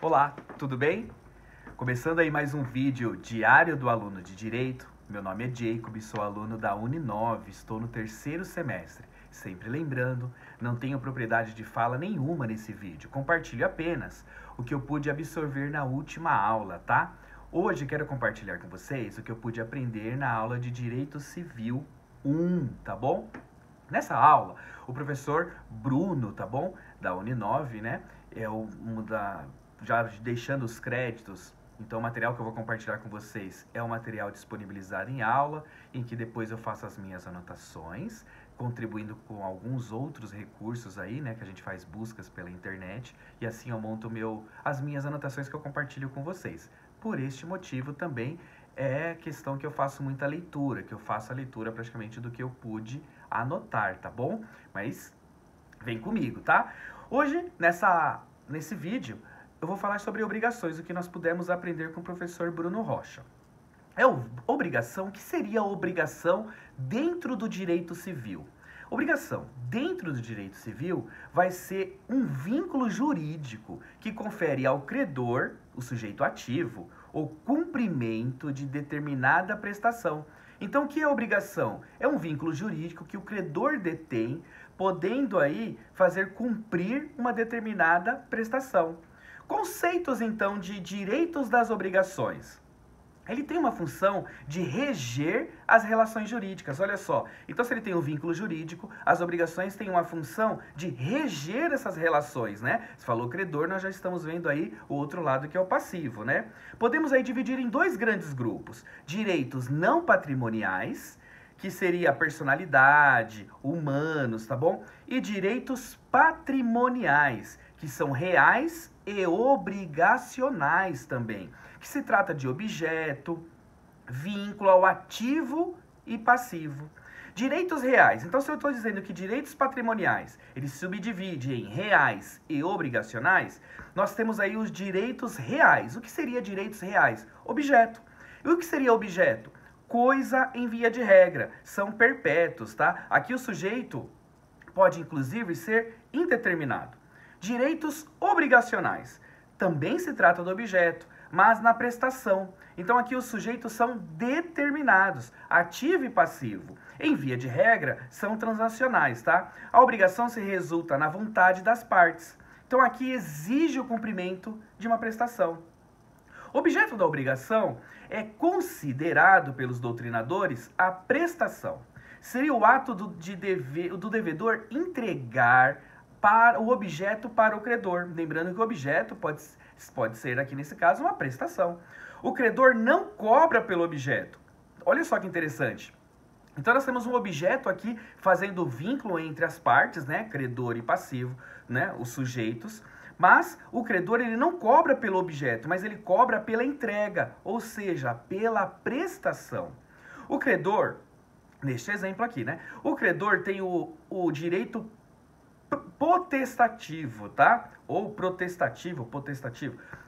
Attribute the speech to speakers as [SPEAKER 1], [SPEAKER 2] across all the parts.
[SPEAKER 1] Olá, tudo bem? Começando aí mais um vídeo diário do aluno de Direito. Meu nome é Jacob, sou aluno da Uninove, estou no 3º semestre. Sempre lembrando, não tenho propriedade de fala nenhuma nesse vídeo, compartilho apenas o que eu pude absorver na última aula, tá? Hoje quero compartilhar com vocês o que eu pude aprender na aula de Direito Civil 1, tá bom? Nessa aula, o professor Bruno, tá bom? Da Uninove, né? Já deixando os créditos, então o material que eu vou compartilhar com vocês é um material disponibilizado em aula, em que depois eu faço as minhas anotações, contribuindo com alguns outros recursos aí, né, que a gente faz buscas pela internet, e assim eu monto as minhas anotações que eu compartilho com vocês. Por este motivo também é questão que eu faço muita leitura, que eu faço a leitura praticamente do que eu pude anotar, tá bom? Mas vem comigo, tá? Hoje, nesse vídeo, eu vou falar sobre obrigações, o que nós pudemos aprender com o professor Bruno Rocha. Obrigação, o que seria obrigação dentro do direito civil? Obrigação dentro do direito civil vai ser um vínculo jurídico que confere ao credor, o sujeito ativo, o cumprimento de determinada prestação. Então, o que é obrigação? É um vínculo jurídico que o credor detém, podendo aí fazer cumprir uma determinada prestação. Conceitos, então, de direitos das obrigações. Ele tem uma função de reger as relações jurídicas, olha só. Então, se ele tem um vínculo jurídico, as obrigações têm uma função de reger essas relações, né? Se falou credor, nós já estamos vendo aí o outro lado que é o passivo, né? Podemos aí dividir em dois grandes grupos. Direitos não patrimoniais, que seria a personalidade, humanos, tá bom? E direitos patrimoniais, que são reais e obrigacionais também, que se trata de objeto, vínculo ao ativo e passivo. Direitos reais. Então, se eu estou dizendo que direitos patrimoniais, eles se subdividem em reais e obrigacionais, nós temos aí os direitos reais. O que seria direitos reais? Objeto. E o que seria objeto? Coisa em via de regra. São perpétuos, tá? Aqui o sujeito pode, inclusive, ser indeterminado. Direitos obrigacionais. Também se trata do objeto, mas na prestação. Então aqui os sujeitos são determinados, ativo e passivo. Em via de regra, são transacionais, tá? A obrigação se resulta na vontade das partes. Então aqui exige o cumprimento de uma prestação. O objeto da obrigação é considerado pelos doutrinadores a prestação. Seria o ato do devedor entregar o objeto para o credor. Lembrando que o objeto pode ser, aqui nesse caso, uma prestação. O credor não cobra pelo objeto. Olha só que interessante. Então nós temos um objeto aqui fazendo o vínculo entre as partes, né, credor e passivo, né, os sujeitos. Mas o credor ele não cobra pelo objeto, mas ele cobra pela entrega, ou seja, pela prestação. O credor, neste exemplo aqui, né, o credor tem o direito potestativo, tá? Ou potestativo,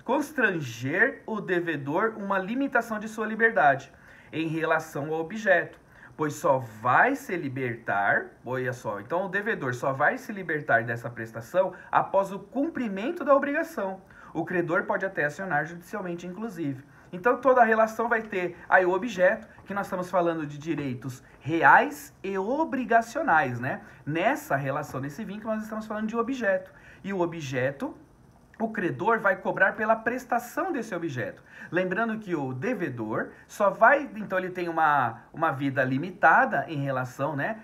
[SPEAKER 1] constranger o devedor uma limitação de sua liberdade em relação ao objeto, pois só vai se libertar, olha só, então o devedor só vai se libertar dessa prestação após o cumprimento da obrigação. O credor pode até acionar judicialmente, inclusive. Então toda a relação vai ter aí o objeto, que nós estamos falando de direitos reais e obrigacionais, né? Nessa relação, nesse vínculo, nós estamos falando de objeto. E o objeto, o credor vai cobrar pela prestação desse objeto. Lembrando que o devedor só vai, então ele tem uma vida limitada em relação, né?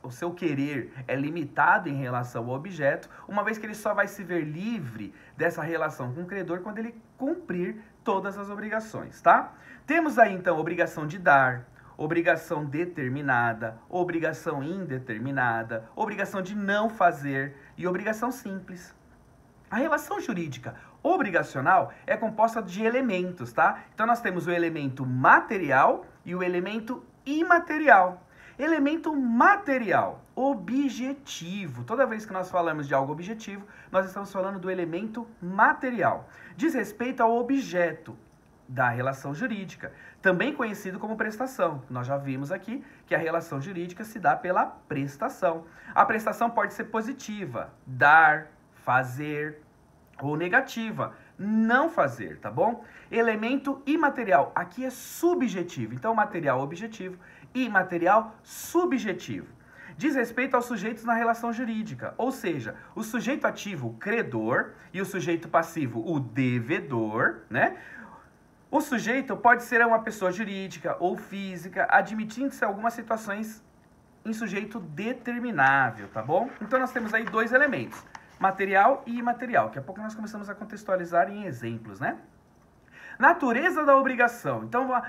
[SPEAKER 1] O seu querer é limitado em relação ao objeto, uma vez que ele só vai se ver livre dessa relação com o credor quando ele cumprir todas as obrigações, tá? Temos aí então obrigação de dar, obrigação determinada, obrigação indeterminada, obrigação de não fazer e obrigação simples. A relação jurídica obrigacional é composta de elementos, tá? Então nós temos o elemento material e o elemento imaterial. Elemento material, objetivo. Toda vez que nós falamos de algo objetivo, nós estamos falando do elemento material. Diz respeito ao objeto da relação jurídica, também conhecido como prestação. Nós já vimos aqui que a relação jurídica se dá pela prestação. A prestação pode ser positiva, dar, fazer, ou negativa, não fazer, tá bom? Elemento imaterial, aqui é subjetivo, então material objetivo e material subjetivo. Diz respeito aos sujeitos na relação jurídica, ou seja, o sujeito ativo, o credor, e o sujeito passivo, o devedor, né? O sujeito pode ser uma pessoa jurídica ou física, admitindo-se algumas situações em sujeito determinável, tá bom? Então nós temos aí dois elementos, material e imaterial. Daqui a pouco nós começamos a contextualizar em exemplos, né? Natureza da obrigação. Então,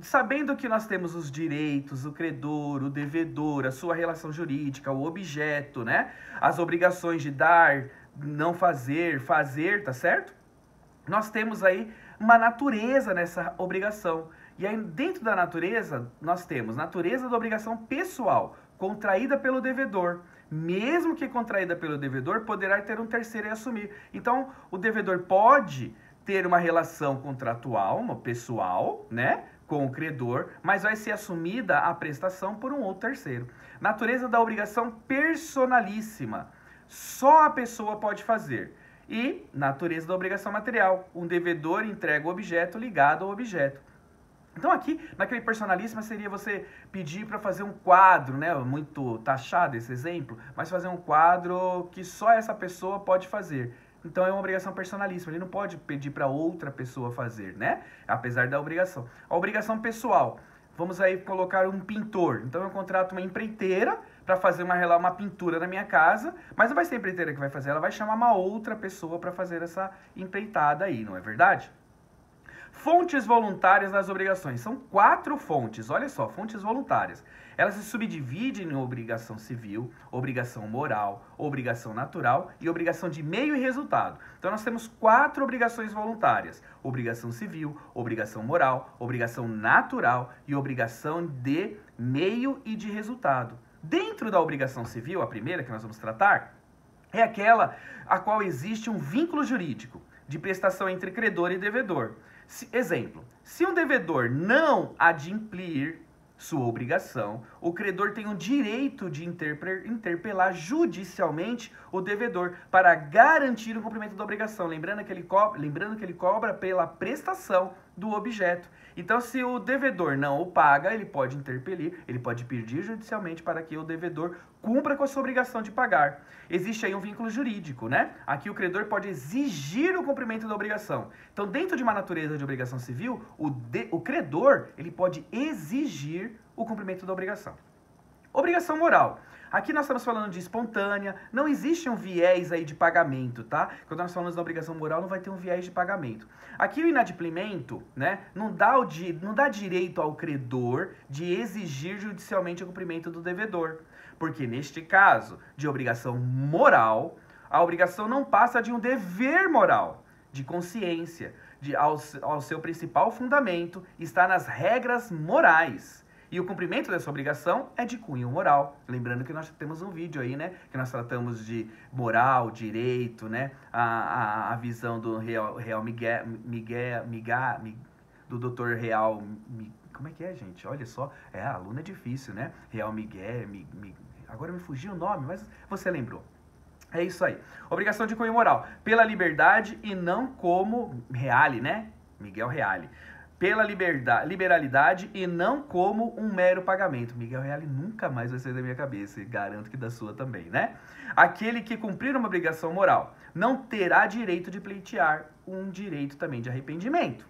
[SPEAKER 1] sabendo que nós temos os direitos, o credor, o devedor, a sua relação jurídica, o objeto, né? As obrigações de dar, não fazer, fazer, tá certo? Nós temos aí uma natureza nessa obrigação. E aí, dentro da natureza, nós temos natureza da obrigação pessoal, contraída pelo devedor. Mesmo que contraída pelo devedor, poderá ter um terceiro e assumir. Então, o devedor pode ter uma relação contratual, uma pessoal, né, com o credor, mas vai ser assumida a prestação por um outro terceiro. Natureza da obrigação personalíssima. Só a pessoa pode fazer. E natureza da obrigação material. Um devedor entrega o objeto ligado ao objeto. Então aqui, naquele personalíssima, seria você pedir para fazer um quadro, né? Muito taxado esse exemplo, mas fazer um quadro que só essa pessoa pode fazer. Então é uma obrigação personalíssima, ele não pode pedir para outra pessoa fazer, né? Apesar da obrigação. A obrigação pessoal, vamos aí colocar um pintor. Então eu contrato uma empreiteira para fazer uma pintura na minha casa, mas não vai ser a empreiteira que vai fazer, ela vai chamar uma outra pessoa para fazer essa empreitada aí, não é verdade? Fontes voluntárias das obrigações. São 4 fontes, olha só, fontes voluntárias. Elas se subdividem em obrigação civil, obrigação moral, obrigação natural e obrigação de meio e resultado. Então nós temos 4 obrigações voluntárias. Obrigação civil, obrigação moral, obrigação natural e obrigação de meio e de resultado. Dentro da obrigação civil, a primeira que nós vamos tratar, é aquela a qual existe um vínculo jurídico de prestação entre credor e devedor. Exemplo, se um devedor não adimplir sua obrigação, o credor tem o direito de interpelar judicialmente o devedor para garantir o cumprimento da obrigação, lembrando que ele cobra pela prestação do objeto. Então, se o devedor não o paga, ele pode interpelir, ele pode pedir judicialmente para que o devedor cumpra com a sua obrigação de pagar. Existe aí um vínculo jurídico, né? Aqui o credor pode exigir o cumprimento da obrigação. Então, dentro de uma natureza de obrigação civil, o credor, ele pode exigir o cumprimento da obrigação. Obrigação moral. Aqui nós estamos falando de espontânea, não existe um viés aí de pagamento, tá? Quando nós falamos da obrigação moral, não vai ter um viés de pagamento. Aqui o inadimplimento, né, não dá direito ao credor de exigir judicialmente o cumprimento do devedor. Porque neste caso de obrigação moral, a obrigação não passa de um dever moral, de consciência, ao seu principal fundamento está nas regras morais. E o cumprimento dessa obrigação é de cunho moral. Lembrando que nós temos um vídeo aí, né? Que nós tratamos de moral, direito, né? A visão do Real Miguel, do Dr. Real... Como é que é, gente? Olha só. Aluno é difícil, né? Real Miguel... Agora me fugiu o nome, mas você lembrou. É isso aí. Obrigação de cunho moral. Pela liberdade e não como Reale, né? Miguel Reale. Pela liberalidade e não como um mero pagamento. Miguel Reale nunca mais vai sair da minha cabeça, e garanto que da sua também, né? Aquele que cumprir uma obrigação moral não terá direito de pleitear um direito também de arrependimento.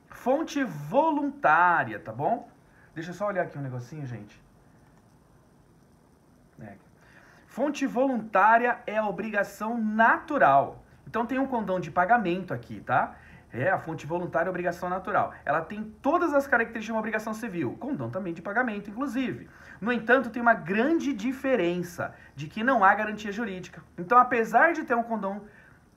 [SPEAKER 1] Fonte voluntária, tá bom? Deixa eu só olhar aqui um negocinho, gente. Fonte voluntária é a obrigação natural. Então tem um condão de pagamento aqui, tá? A fonte voluntária é obrigação natural. Ela tem todas as características de uma obrigação civil, condão também de pagamento, inclusive. No entanto, tem uma grande diferença de que não há garantia jurídica. Então, apesar de ter um condão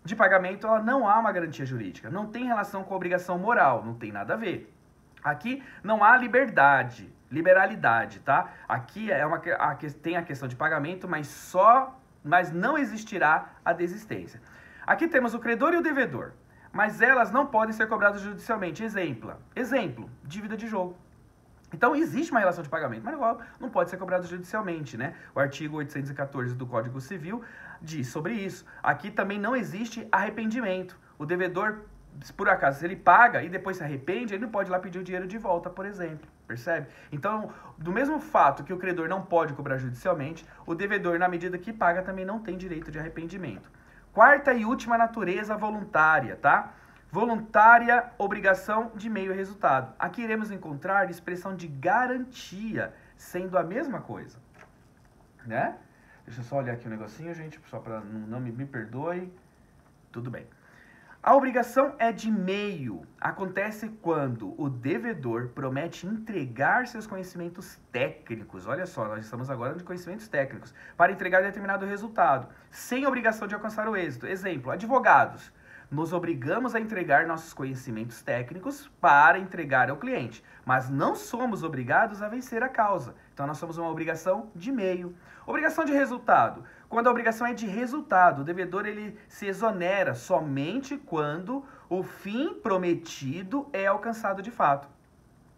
[SPEAKER 1] de pagamento, ela não há uma garantia jurídica. Não tem relação com a obrigação moral, não tem nada a ver. Aqui não há liberalidade, tá? Aqui tem a questão de pagamento, mas não existirá a desistência. Aqui temos o credor e o devedor. Mas elas não podem ser cobradas judicialmente. Exemplo, dívida de jogo. Então, existe uma relação de pagamento, mas não pode ser cobrado judicialmente, né? O artigo 814 do Código Civil diz sobre isso. Aqui também não existe arrependimento. O devedor, por acaso, se ele paga e depois se arrepende, ele não pode ir lá pedir o dinheiro de volta, por exemplo. Percebe? Então, do mesmo fato que o credor não pode cobrar judicialmente, o devedor, na medida que paga, também não tem direito de arrependimento. Quarta e última natureza, voluntária, tá? Voluntária, obrigação de meio e resultado. Aqui iremos encontrar expressão de garantia, sendo a mesma coisa, né? Deixa eu só olhar aqui um negocinho, gente, só para não me perdoe. Tudo bem. A obrigação é de meio. Acontece quando o devedor promete entregar seus conhecimentos técnicos. Olha só, nós estamos agora de conhecimentos técnicos. Para entregar determinado resultado, sem obrigação de alcançar o êxito. Exemplo, advogados. Nos obrigamos a entregar nossos conhecimentos técnicos para entregar ao cliente, mas não somos obrigados a vencer a causa. Então, nós somos uma obrigação de meio. Obrigação de resultado. Quando a obrigação é de resultado, o devedor ele se exonera somente quando o fim prometido é alcançado de fato.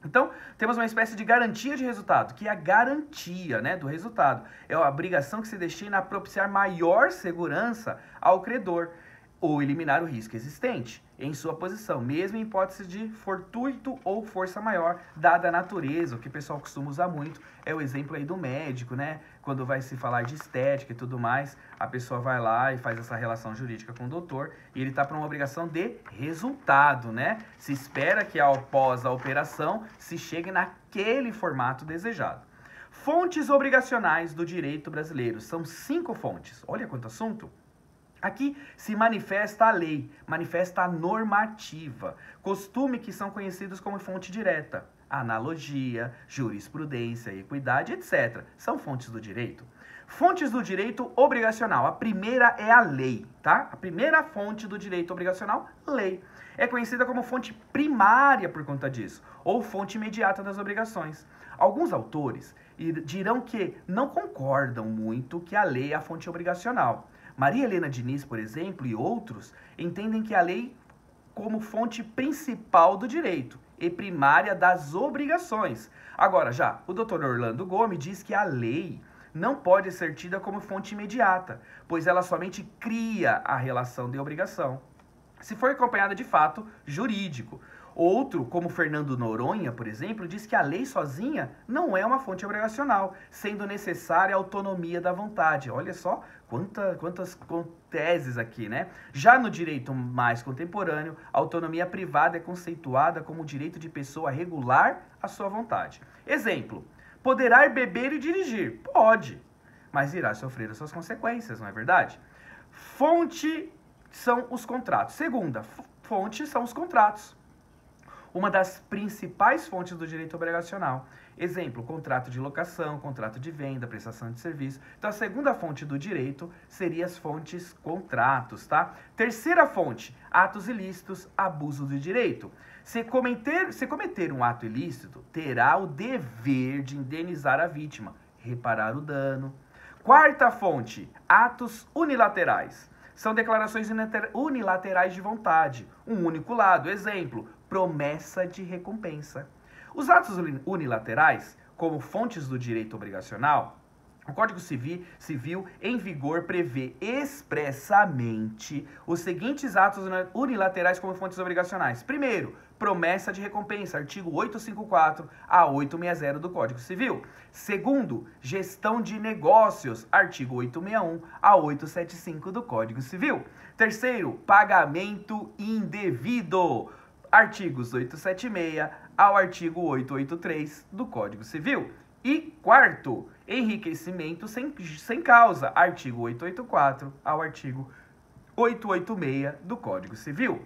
[SPEAKER 1] Então, temos uma espécie de garantia de resultado, que é a garantia, né, do resultado. É a obrigação que se destina a propiciar maior segurança ao credor, ou eliminar o risco existente em sua posição, mesmo em hipótese de fortuito ou força maior, dada a natureza. O que o pessoal costuma usar muito é o exemplo aí do médico, né? Quando vai se falar de estética e tudo mais, a pessoa vai lá e faz essa relação jurídica com o doutor e ele está para uma obrigação de resultado, né? Se espera que após a operação se chegue naquele formato desejado. Fontes obrigacionais do direito brasileiro. São 5 fontes. Olha quanto assunto! Aqui se manifesta a lei, manifesta a normativa, costume que são conhecidos como fonte direta, analogia, jurisprudência, equidade, etc. São fontes do direito. Fontes do direito obrigacional. A primeira é a lei, tá? A primeira fonte do direito obrigacional, lei. É conhecida como fonte primária por conta disso, ou fonte imediata das obrigações. Alguns autores dirão que não concordam muito que a lei é a fonte obrigacional. Maria Helena Diniz, por exemplo, e outros, entendem que a lei como fonte principal do direito e primária das obrigações. Agora, já o Dr. Orlando Gomes diz que a lei não pode ser tida como fonte imediata, pois ela somente cria a relação de obrigação, se for acompanhada de fato jurídico. Outro, como Fernando Noronha, por exemplo, diz que a lei sozinha não é uma fonte obrigacional, sendo necessária a autonomia da vontade. Olha só quantas teses aqui, né? Já no direito mais contemporâneo, a autonomia privada é conceituada como o direito de pessoa a regular a sua vontade. Exemplo, poderá beber e dirigir? Pode, mas irá sofrer as suas consequências, não é verdade? Fonte são os contratos. Segunda fonte são os contratos. Uma das principais fontes do direito obrigacional. Exemplo, contrato de locação, contrato de venda, prestação de serviço. Então, a segunda fonte do direito seria as fontes contratos, tá? Terceira fonte, atos ilícitos, abuso do direito. Se cometer um ato ilícito, terá o dever de indenizar a vítima, reparar o dano. Quarta fonte, atos unilaterais. São declarações unilaterais de vontade, um único lado. Exemplo, promessa de recompensa. Os atos unilaterais, como fontes do direito obrigacional, o Código Civil em vigor prevê expressamente os seguintes atos unilaterais como fontes obrigacionais. Primeiro, promessa de recompensa, artigo 854 a 860 do Código Civil. Segundo, gestão de negócios, artigo 861 a 875 do Código Civil. Terceiro, pagamento indevido, artigos 876 ao artigo 883 do Código Civil. E quarto, enriquecimento sem causa, artigo 884 ao artigo 886 do Código Civil.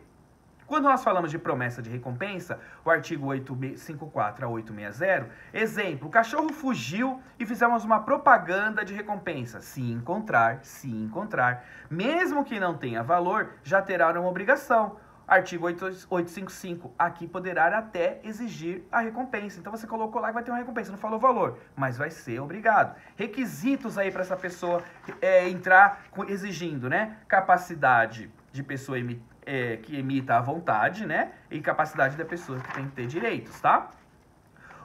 [SPEAKER 1] Quando nós falamos de promessa de recompensa, o artigo 854 a 860, exemplo, o cachorro fugiu e fizemos uma propaganda de recompensa. Se encontrar, mesmo que não tenha valor, já terá uma obrigação. Artigo 855, aqui poderá até exigir a recompensa. Então você colocou lá que vai ter uma recompensa, não falou valor, mas vai ser obrigado. Requisitos aí para essa pessoa entrar exigindo, né? Capacidade de pessoa que emita a vontade, né? E capacidade da pessoa que tem que ter direitos, tá?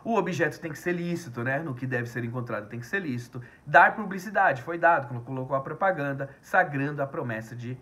[SPEAKER 1] O objeto tem que ser lícito, né? No que deve ser encontrado tem que ser lícito. Dar publicidade, foi dado, quando colocou a propaganda, sagrando a promessa de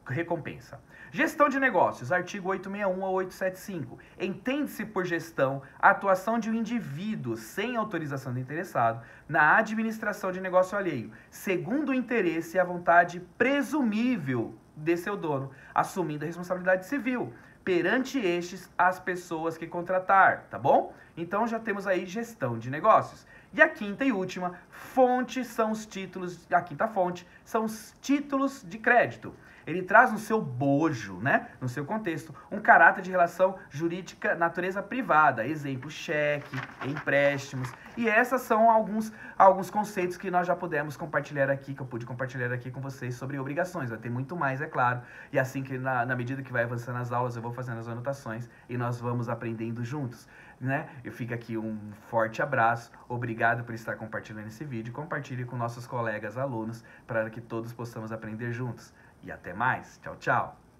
[SPEAKER 1] recompensa. Gestão de negócios, artigo 861 a 875. Entende-se por gestão a atuação de um indivíduo sem autorização do interessado na administração de negócio alheio, segundo o interesse e a vontade presumível de seu dono, assumindo a responsabilidade civil perante estes as pessoas que contratar, tá bom? Então já temos aí gestão de negócios. E a quinta e última fonte são os títulos, a quinta fonte são os títulos de crédito. Ele traz no seu bojo, né, no seu contexto, um caráter de relação jurídica natureza privada, exemplo, cheque, empréstimos. E essas são alguns conceitos que nós já pudemos compartilhar aqui, que eu pude compartilhar aqui com vocês sobre obrigações. Vai ter muito mais, é claro. E assim que na medida que vai avançando as aulas, eu vou fazendo as anotações e nós vamos aprendendo juntos, né? Eu fico aqui um forte abraço, obrigado por estar compartilhando esse vídeo, compartilhe com nossos colegas alunos para que todos possamos aprender juntos. E até mais. Tchau, tchau.